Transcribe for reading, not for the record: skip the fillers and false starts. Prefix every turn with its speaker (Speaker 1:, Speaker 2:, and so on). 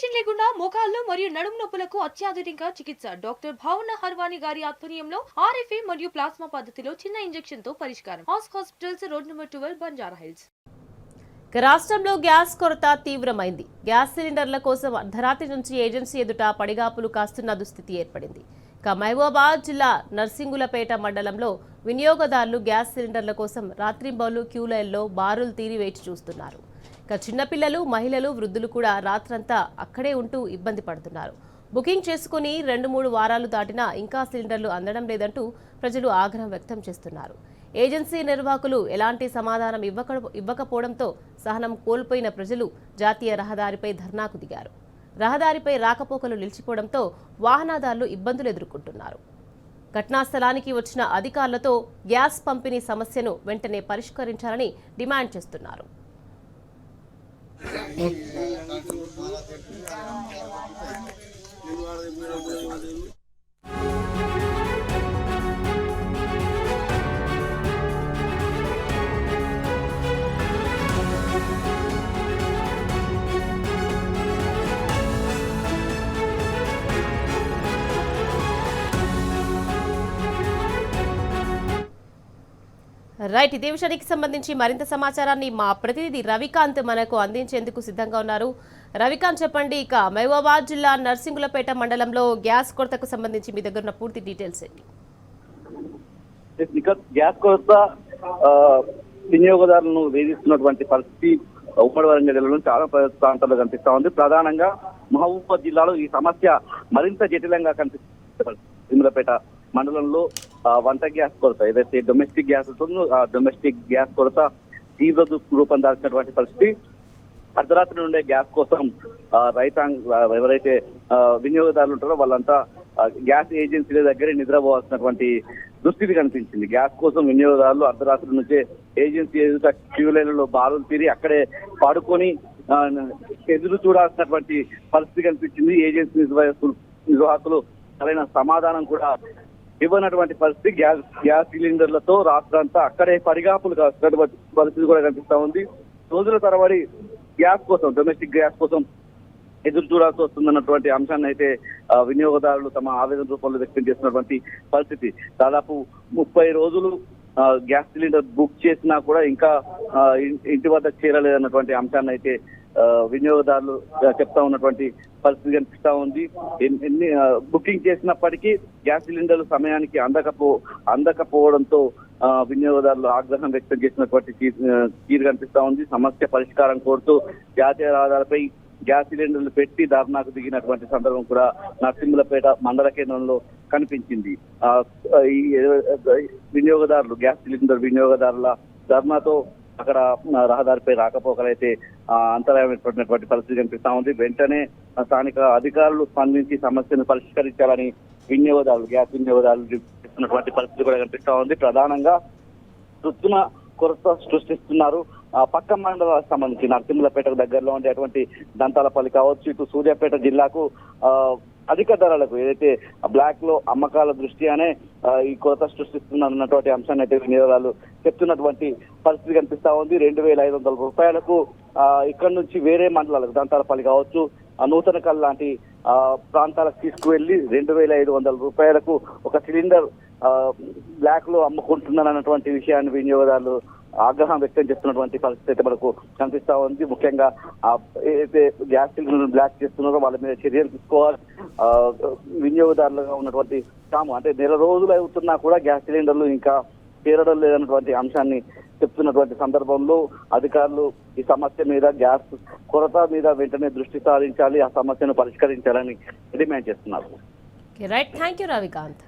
Speaker 1: Operation లేకుండా మోకాళ్ళు మరియు నడుము నొప్పులకు అత్యాధునిక చికిత్స డాక్టర్ భావన హర్వాణి గారి ఆధ్వర్యంలో ఆర్ఎఫ్ఏ మరియు ప్లాస్మా పద్ధతిలో చిన్న ఇంజెక్షన్ తో పరిష్కారం. Hospitals road number 12 Banjara hills.
Speaker 2: రాష్ట్రంలో గ్యాస్ కొరత తీవ్రమైంది. గ్యాస్ సిలిండర్ల కోసం అర్ధరాత్రి నుంచి ఏజెన్సీ ఎదుట పడిగాపులు కాస్తున్న దుస్థితి ఏర్పడింది. మహబూబాబాద్ జిల్లా నర్సింగులపేట మండలంలో వినియోగదారులు గ్యాస్ సిలిండర్ల కోసం రాత్రింబౌలు క్యూ లైన్లో బారులు తీరి వేచి చూస్తున్నారు. చిన్నపిల్లలు, మహిళలు, వృద్ధులు కూడా రాత్రంతా అక్కడే ఉంటూ ఇబ్బంది పడుతున్నారు. బుకింగ్ చేసుకుని 2-3 వారాలు దాటినా ఇంకా సిలిండర్లు అందడం లేదంటూ ప్రజలు ఆగ్రహం వ్యక్తం చేస్తున్నారు. ఏజెన్సీ నిర్వాహకులు ఎలాంటి సమాధానం ఇవ్వకపోవడంతో సహనం కోల్పోయిన ప్రజలు జాతీయ రహదారిపై ధర్నాకు దిగారు. రహదారిపై రాకపోకలు నిలిచిపోవడంతో వాహనదారులు ఇబ్బందులు ఎదుర్కొంటున్నారు. ఘటనా స్థలానికి వచ్చిన అధికారులతో గ్యాస్ పంపిణీ సమస్యను వెంటనే పరిష్కరించాలని డిమాండ్ చేస్తున్నారు. రైట్, ఇదే విషయానికి సంబంధించి మరింత సమాచారాన్ని మా ప్రతినిధి రవికాంత్ మనకు అందించేందుకు సిద్ధంగా ఉన్నారు. రవికాంత్, చెప్పండి, ఇక మహబూబాబాద్ జిల్లా నర్సింగులపేట మండలంలో గ్యాస్ కొరతకు సంబంధించి మీ దగ్గర ఉన్న పూర్తి డీటెయిల్స్ ఏంటి?
Speaker 3: గ్యాస్ కొరత వినియోగదారులను వేధిస్తున్నటువంటి పరిస్థితి ఉమ్మడి వరంగల్ జిల్లాలో చాలా ప్రాంతాల్లో కనిపిస్తా ఉంది. ప్రధానంగా మహబూబాబాద్ జిల్లాలో ఈ సమస్య మరింత జటిలంగా కనిపిస్తుంది. నర్సింగులపేట మండలంలో వంట గ్యాస్ కొరత, ఏదైతే డొమెస్టిక్ గ్యాస్ ఉంటుందో ఆ డొమెస్టిక్ గ్యాస్ కొరత తీవ్ర రూపం దాల్చినటువంటి పరిస్థితి. అర్ధరాత్రి నుండే గ్యాస్ కోసం ఎవరైతే వినియోగదారులు ఉంటారో వాళ్ళంతా గ్యాస్ ఏజెన్సీల దగ్గరే నిద్రపోవాల్సినటువంటి దుస్థితి కనిపించింది. గ్యాస్ కోసం వినియోగదారులు అర్ధరాత్రి నుంచే ఏజెన్సీ ఎదుట క్యూ లైన్లలో బారులు తీరి అక్కడే పడుకొని ఎదురు చూడాల్సినటువంటి పరిస్థితి కనిపించింది. ఏజెన్సీ నిర్వాహకులు సరైన సమాధానం కూడా ఇవ్వనటువంటి పరిస్థితి. గ్యాస్ సిలిండర్లతో రాత్రంతా అక్కడే పరిగాపులు కాస్తున్నటువంటి పరిస్థితి కూడా కనిపిస్తా ఉంది. రోజుల తరబడి గ్యాస్ కోసం, డొమెస్టిక్ గ్యాస్ కోసం ఎదురు చూడాల్సి వస్తుందన్నటువంటి అంశాన్ని అయితే వినియోగదారులు తమ ఆవేదన రూపంలో వ్యక్తం చేస్తున్నటువంటి పరిస్థితి. దాదాపు 30 రోజులు గ్యాస్ సిలిండర్ బుక్ చేసినా కూడా ఇంకా ఇంటి వద్ద చేరలేదన్నటువంటి అంశాన్ని అయితే వినియోగదారులు చెప్తా ఉన్నటువంటి పరిస్థితి కనిపిస్తా ఉంది. ఎన్ని బుకింగ్ చేసినప్పటికీ గ్యాస్ సిలిండర్లు సమయానికి అందకపోవడంతో వినియోగదారులు ఆగ్రహం వ్యక్తం చేసినటువంటి తీరు కనిపిస్తా ఉంది. సమస్య పరిష్కారం కోరుతూ జాతీయ రహదారిపై గ్యాస్ సిలిండర్లు పెట్టి ధర్నాకు దిగినటువంటి సందర్భం కూడా నర్సింగులపేట మండల కేంద్రంలో కనిపించింది. వినియోగదారులు, గ్యాస్ సిలిండర్ వినియోగదారుల ధర్నాతో అక్కడ రహదారిపై రాకపోకలైతే అంతరాయం ఏర్పడినటువంటి పరిస్థితి కనిపిస్తా ఉంది. వెంటనే స్థానిక అధికారులు స్పందించి సమస్యను పరిష్కరించాలని గ్యాస్ వినియోగదారులు చెప్తున్నటువంటి పరిస్థితి కూడా కనిపిస్తా ఉంది. ప్రధానంగా కృత్రిమ కొరత సృష్టిస్తున్నారు. పక్క మండలాలకు సంబంధించి నర్సింగులపేటకు దగ్గరలో ఉండేటువంటి దంతాలపల్లి కావచ్చు, ఇటు సూర్యాపేట జిల్లాకు అధిక ధరలకు ఏదైతే బ్లాక్ లో అమ్మకాల దృష్ట్యానే ఈ కొరత సృష్టిస్తున్నటువంటి అంశాన్ని అయితే వినియోగదారులు చెప్తున్నటువంటి పరిస్థితి కనిపిస్తా ఉంది. 2,500 రూపాయలకు ఇక్కడ నుంచి వేరే మండలాలకు దంతాలపల్లి కావచ్చు, నూతనకల్ లాంటి ప్రాంతాలకు తీసుకువెళ్లి 2,500 రూపాయలకు ఒక సిలిండర్ బ్లాక్ లో అమ్ముకుంటున్నారన్నటువంటి విషయాన్ని వినియోగదారులు ఆగ్రహం వ్యక్తం చేస్తున్నటువంటి పరిస్థితి అయితే మనకు కనిపిస్తా ఉంది. ముఖ్యంగా ఏదైతే గ్యాస్ సిలిండర్ బ్లాక్ చేస్తున్నారో వాళ్ళ మీద చర్యలు తీసుకోవాలి. వినియోగదారులుగా ఉన్నటువంటి అంటే నెల రోజులు అవుతున్నా కూడా గ్యాస్ సిలిండర్లు ఇంకా చేరడం లేదన్నటువంటి అంశాన్ని చెప్తున్నటువంటి సందర్భంలో అధికారులు ఈ సమస్య మీద, గ్యాస్ కొరత మీద వెంటనే దృష్టి సారించాలి, ఆ సమస్యను పరిష్కరించాలని డిమాండ్ చేస్తున్నారు.
Speaker 2: Right, thank you Ravikanth.